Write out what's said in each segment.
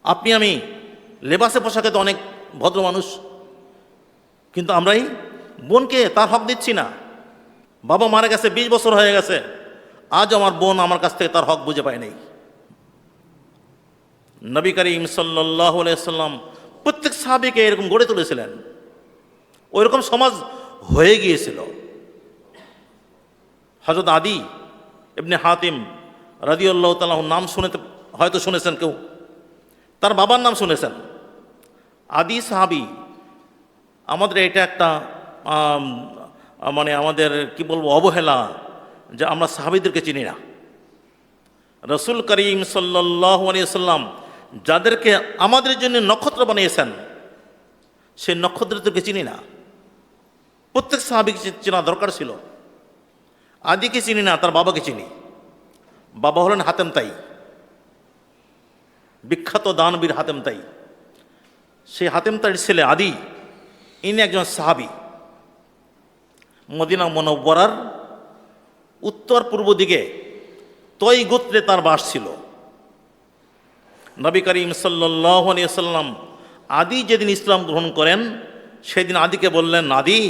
আপনি আমি লেবাসে পোশাকে তো অনেক ভদ্র মানুষ, কিন্তু আমরাই বোনকে তার হক দিচ্ছি না। বাবা মারা গেছে, 20 বছর হয়ে গেছে, আজ আমার বোন আমার কাছ থেকে তার হক বুঝে পায় নাই। নবী করিম সাল্লাল্লাহু আলাইহি সাল্লাম প্রত্যেক সাহাবীকে এরকম গড়ে তুলেছিলেন, ওইরকম সমাজ হয়ে গিয়েছিল। হযরত আদি ইবনে হাতিম রাদিয়াল্লাহু তাআলা নাম শুনেতে হয়তো শুনেছেন, কেউ তার বাবার নাম শুনেছেন, আদি সাহাবী। আমাদের এটা একটা মানে আমাদের কি বলবো অবহেলা যে আমরা সাহাবীদেরকে চিনি না। রাসূল করিম সাল্লাল্লাহু আলাইহি সাল্লাম যাদেরকে আমাদের জন্য নক্ষত্র বানিয়েছেন, সেই নক্ষত্রদেরকে চিনি না। প্রত্যেক সাহাবীকে চেনা দরকার ছিল। আদিকে চিনি না, তার বাবাকে চিনি। বাবা হলেন হাতেম তাই, বিখ্যাত দানবীর হাতেম তাই। সেই হাতেম তাইর ছেলে আদি, ইনি একজন সাহাবী। মদিনা মুনাওয়ারার উত্তর পূর্ব দিকে তৈ গোত্রে তার বাস ছিল। নবী করিম সাল্লাল্লাহু আলাইহি সাল্লাম আদি যেদিন ইসলাম গ্রহণ করেন, সেদিন আদিকে বললেন, আদি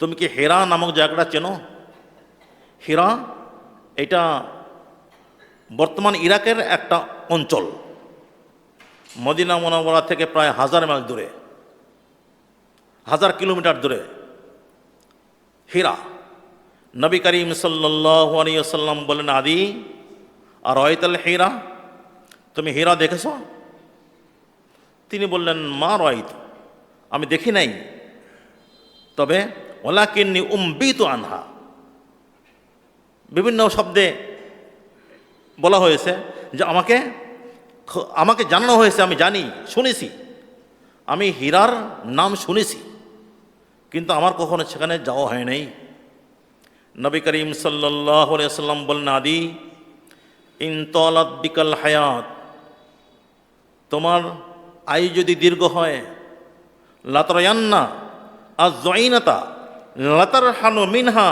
তুমি কি হেরা নামক জায়গাটা চেনো? হিরা এটা বর্তমান ইরাকের একটা অঞ্চল, মদিনা মুনাওয়ারা থেকে প্রায় 1000 মাইল দূরে, 1000 কিলোমিটার দূরে হিরা। নবী করিম সাল্লাল্লাহু আলাইহি ওয়াসাল্লাম বলেন, আদি আর রাআইতাল হিরা, তুমি হিরা দেখেছো? তিনি বললেন, মা রাআইতু, আমি দেখি নাই, তবে ওয়ালাকিন্নী উমবিতু আনহা। বিভিন্ন শব্দে বলা হয়েছে যে আমাকে জানানো হয়েছে, আমি জানি, শুনেছি, আমি হীরার নাম শুনেছি, কিন্তু আমার কখনো সেখানে যাওয়া হয় নাই। নবী করিম সাল্লাল্লাহু আলাইহি ওয়াসাল্লাম বলেন, আদি ইন তালাত বিকাল হায়াত, তোমার আয়ু যদি দীর্ঘ হয়, লাতরায়ান্না আয-যুইনাতা লাতারহানু মিনহা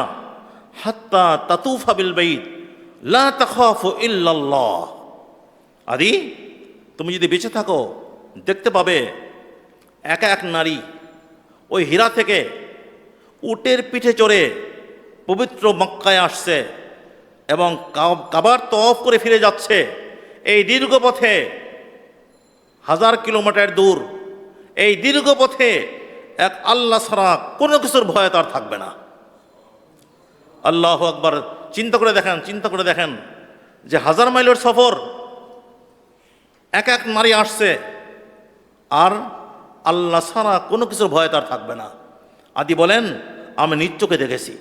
হাত্তা তাতুফা বিল বাইত লা তাখাফু ইল্লাল্লাহ। আদি তুমি যদি বেঁচে থাকো, দেখতে পাবে এক এক নারী ওই হীরা থেকে উটের পিঠে চড়ে পবিত্র মক্কায় আসছে এবং কাবার তওয়াফ করে ফিরে যাচ্ছে। এই দীর্ঘ পথে 1000 কিলোমিটার দূর, এই দীর্ঘ পথে এক আল্লাহ ছাড়া কোনো কিছুর ভয় তার থাকবে না। আল্লাহু আকবার। চিন্তা করে দেখেন যে 1000 মাইলের সফর, এক এক নারী আসছে, আর আল্লাহ ছাড়া কোনো কিছুর ভয় তার থাকবে না। আদি বলেন, আমি নিজ চোখে দেখেছি।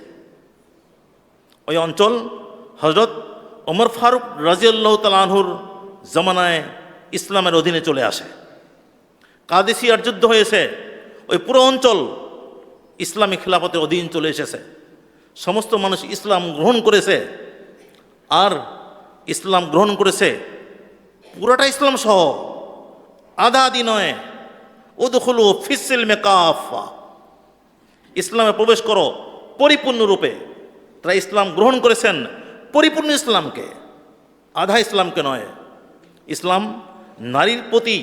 ওই অঞ্চল হযরত ওমর ফারুক রাদিয়াল্লাহু তাআলা আনহুর জামানায় ইসলামের অধীনে চলে আসে। কাদেসিয়ার যুদ্ধ হয়েছে, ওই পুরো অঞ্চল ইসলামী খিলাফতের অধীন চলে এসেছে। সমস্ত মানুষ ইসলাম গ্রহণ করেছে, আর ইসলাম গ্রহণ করেছে পুরোটা ইসলাম সহ, আধা আধি নয়। উদখুলু ফিস-সিলমি কাফা, ইসলামে প্রবেশ করো পরিপূর্ণরূপে। তারা ইসলাম গ্রহণ করেছেন পরিপূর্ণ ইসলামকে, আধা ইসলামকে নয়। ইসলাম নারীর প্রতি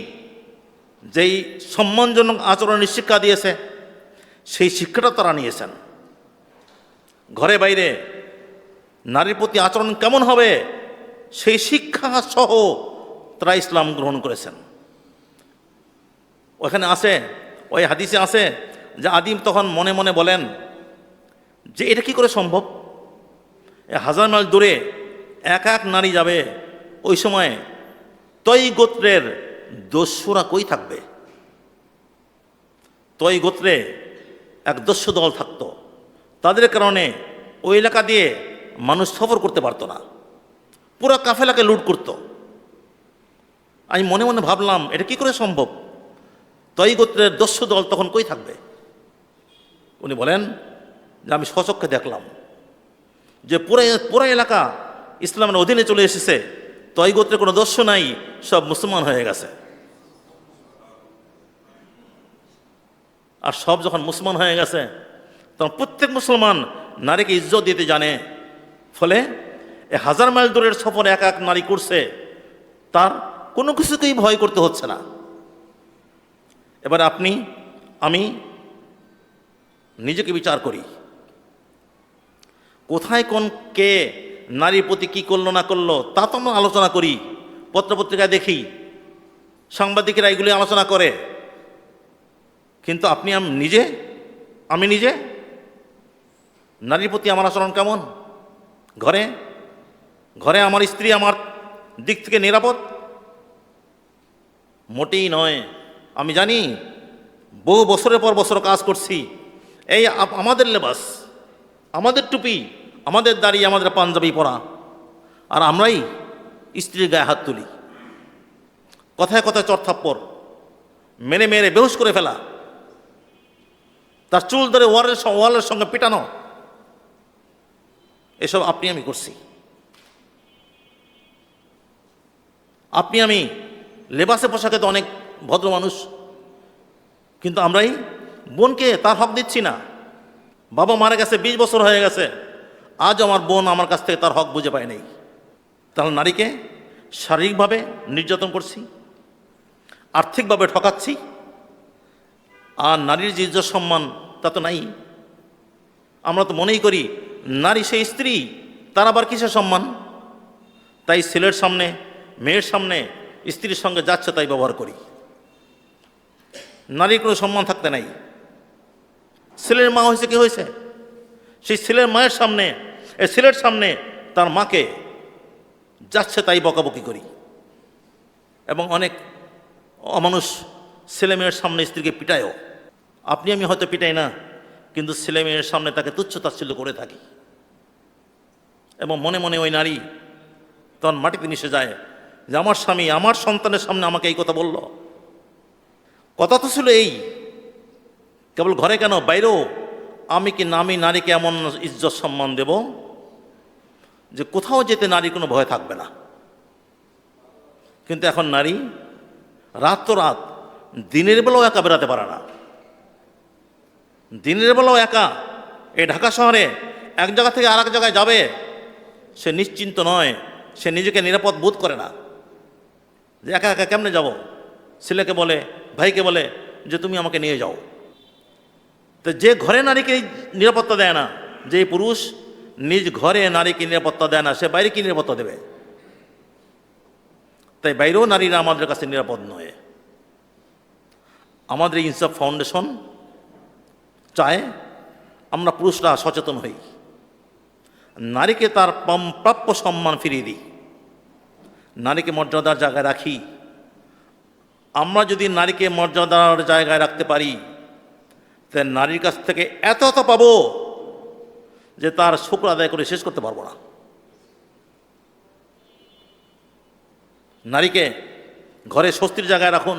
যেই সম্মানজনক আচরণের শিক্ষা দিয়েছে, সেই শিক্ষাটা তারা নিয়েছেন। ঘরে বাইরে নারীর প্রতি আচরণ কেমন হবে, সেই শিক্ষা সহ তারা ইসলাম গ্রহণ করেছেন। ওখানে আছে, ওই হাদিসে আছে যে আদিম তখন মনে মনে বলেন যে এটা কি করে সম্ভব, 1000 মাইল দূরে এক এক নারী যাবে। ওই সময় তৈ গোত্রের দস্যুরা কই থাকবে? তৈ গোত্রে এক দস্যু দল থাকতো, তাদের কারণে ওই এলাকা দিয়ে মানুষ সফর করতে পারতো না, পুরো কাফেলাকে লুট করত। আমি মনে মনে ভাবলাম এটা কি করে সম্ভব, তৈ গোত্রের দস্যু দল তখন কই থাকবে? উনি বলেন যে আমি স্বচক্ষে দেখলাম যে পুরো এলাকা ইসলামের অধীনে চলে এসেছে, তৈ গোত্রে কোনো দস্যু নাই, সব মুসলমান হয়ে গেছে। আর সব যখন মুসলমান হয়ে গেছে, তখন প্রত্যেক মুসলমান নারীকে ইজ্জত দিতে জানে। ফলে 1000 মাইল দূরের সফর এক এক নারী করছে, তার কোনো কিছুকেই ভয় করতে হচ্ছে না। এবার আপনি আমি নিজেকে বিচার করি, কোথায় কোন কে নারীর প্রতি কী করলো না করলো তা তো আমরা আলোচনা করি, পত্রপত্রিকায় দেখি, সাংবাদিকেরা এগুলি আলোচনা করে। কিন্তু আমি নিজে নারীর প্রতি আমার আচরণ কেমন? ঘরে ঘরে আমার স্ত্রী আমার দিক থেকে নিরাপদ? মোটেই নয়। আমি জানি, বহু বছরের পর বছর কাজ করছি, এই আমাদের লেবাস, আমাদের টুপি, আমাদের দাড়ি, আমাদের পাঞ্জাবি পরা, আর আমরাই স্ত্রীর গায়ে হাত তুলি, কথায় কথায় চড়থাপ্পড়, মেরে মেরে বেহুশ করে ফেলা, তার চুল ধরে ওয়ালের সঙ্গে পিটানো, এসব আপনি আমি করছি। আপনি আমি লেবাসে পোশাকে তো অনেক ভদ্র মানুষ, কিন্তু আমরাই বোনকে তার হক দিচ্ছি না। বাবা মারা গেছে, 20 বছর হয়ে গেছে, আজ আমার বোন আমার কাছ থেকে তার হক বুঝে পায় নাই। তাহলে নারীকে শারীরিকভাবে নির্যাতন করছি, আর্থিকভাবে ঠকাচ্ছি, আর নারীর যে ইজ্জত সম্মান তা তো নাই। আমরা তো মনেই করি নারী সেই স্ত্রী, তার আবার কিসের সম্মান? তাই ছেলের সামনে, মেয়ের সামনে স্ত্রীর সঙ্গে যাচ্ছে তাই ব্যবহার করি। নারীর কোনো সম্মান থাকতে নাই। ছেলের মা হয়েছে, কি হয়েছে? সেই ছেলের মায়ের সামনে, ছেলের সামনে তার মাকে যাচ্ছে তাই বকাবকি করি। এবং অনেক অমানুষ ছেলে মেয়ের সামনে স্ত্রীকে পিটায়ও। আপনি আমি হয়তো পিটাই না, কিন্তু ছেলে মেয়ের সামনে তাকে তুচ্ছ তাচ্ছিল্য করে থাকি। এবং মনে মনে ওই নারী তখন মাটিতে মিশে যায় যে আমার স্বামী আমার সন্তানের সামনে আমাকে এই কথা বলল। কথা তো ছিল এই, কেবল ঘরে কেন, বাইরেও আমি নারীকে এমন ইজ্জত সম্মান দেব যে কোথাও যেতে নারীর কোনো ভয় থাকবে না। কিন্তু এখন নারী রাত তো রাত, দিনের বেলাও একা বেরাতে পারে না। দিনের বেলাও একা এই ঢাকা শহরে এক জায়গা থেকে আর এক জায়গায় যাবে, সে নিশ্চিন্ত নয়, সে নিজেকে নিরাপদ বোধ করে না। যে একা একা কেমনে যাব? ছেলেকে বলে, ভাইকে বলে যে তুমি আমাকে নিয়ে যাও। তো যে ঘরে নারীকে নিরাপত্তা দেয় না, যে পুরুষ নিজ ঘরে নারীকে নিরাপত্তা দেয় না, সে বাইরে কি নিরাপত্তা দেবে? তাই বাইরেও নারীরা আমাদের কাছে নিরাপদ নয়। আমাদের ইনসাফ ফাউন্ডেশন চায় আমরা পুরুষরা সচেতন হই, নারীকে তার প্রাপ্য সম্মান ফিরিয়ে দিই, নারীকে মর্যাদার জায়গায় রাখি। আমরা যদি নারীকে মর্যাদার জায়গায় রাখতে পারি, তাই নারীর কাছ থেকে এত পাবো যে তার শুকর আদায় করে শেষ করতে পারবো না। নারীকে ঘরে স্বস্তির জায়গায় রাখুন।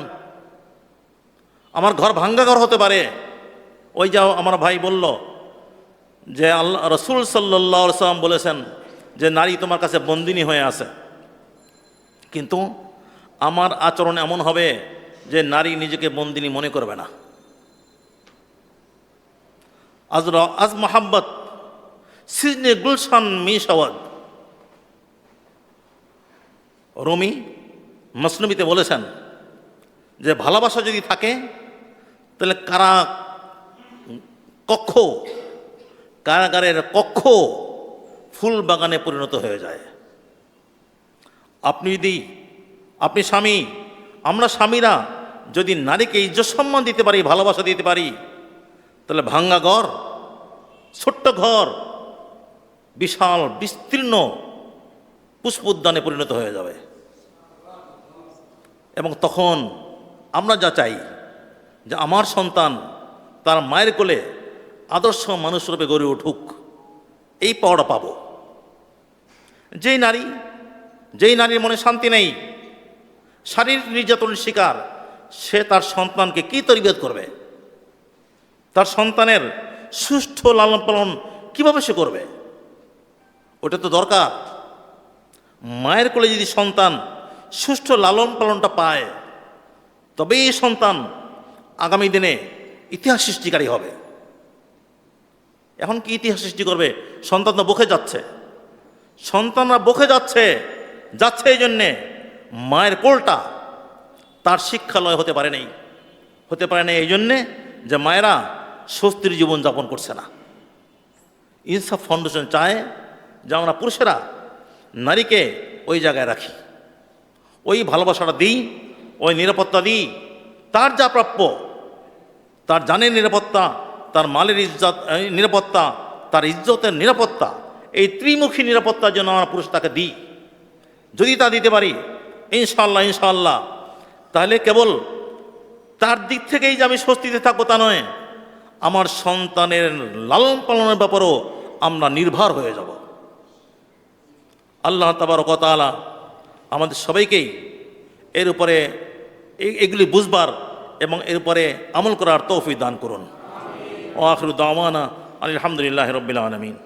আমার ঘর ভাঙ্গা ঘর হতে পারে, ওই যা আমার ভাই বলল যে আল্লাহ রসুল সাল্লাল্লাহু আলাইহি ওয়াসাল্লাম বলেছেন যে নারী তোমার কাছে বন্দিনী হয়ে আছে, কিন্তু আমার আচরণ এমন হবে যে নারী নিজেকে বন্দিনী মনে করবে না। আজ মোহাম্মত সিজনে গুলশান মিশাওয়াদ, রুমি মসনবিতে বলেছেন যে ভালোবাসা যদি থাকে তাহলে কারাগারের কক্ষ ফুল বাগানে পরিণত হয়ে যায়। আপনি স্বামী, আমরা স্বামীরা যদি নারীকে ইজ্জত সম্মান দিতে পারি, ভালোবাসা দিতে পারি, তাহলে ভাঙ্গা ঘর, ছোট্ট ঘর বিশাল বিস্তীর্ণ পুষ্প উদ্যানে পরিণত হয়ে যাবে। এবং তখন আমরা যা চাই যে আমার সন্তান তার মায়ের কোলে আদর্শ মানুষরূপে গড়ে উঠুক, এই পাওয়াটা পাবো। যেই নারীর মনে শান্তি নেই, শারীরিক নির্যাতনের শিকার, সে তার সন্তানকে কি তরবিয়ত করবে? তার সন্তানের সুষ্ঠু লালন পালন কীভাবে সে করবে? ওটা তো দরকার। মায়ের কোলে যদি সন্তান সুষ্ঠু লালন পালনটা পায়, তবেই এই সন্তান আগামী দিনে ইতিহাস সৃষ্টিকারী হবে। এখন কি ইতিহাস সৃষ্টি করবে? সন্তান তো বকে যাচ্ছে, সন্তানরা বকে যাচ্ছে এই জন্যে মায়ের কোলটা তার শিক্ষালয় হতে পারে নাই, এই জন্যে যে মায়েরা স্বস্তির জীবন যাপন করছে না। ইনসাফ ফাউন্ডেশন চায় যে আমরা পুরুষেরা নারীকে ওই জায়গায় রাখি, ওই ভালোবাসাটা দিই, ওই নিরাপত্তা দিই, তার যা প্রাপ্য, তার জানের নিরাপত্তা, তার মালের ইজ্জত নিরাপত্তা, তার ইজ্জতের নিরাপত্তা, এই ত্রিমুখী নিরাপত্তার জন্য আমরা পুরুষ তাকে দিই। যদি তা দিতে পারি ইনশাআল্লাহ, তাহলে কেবল তার দিক থেকেই যে আমি স্বস্তিতে থাকবো তা নয়, আমার সন্তানের লালন পালনের ব্যাপারেও আমরা নির্ভর হয়ে যাব। আল্লাহ তাবারক ওয়া তাআলা আমাদের সবাইকেই এর উপরে এগুলি বুঝবার এবং এর উপরে আমল করার তৌফিক দান করুন। ওয়া আখিরু দাওয়ানা আলহামদুলিল্লাহি রাব্বিল আলামিন।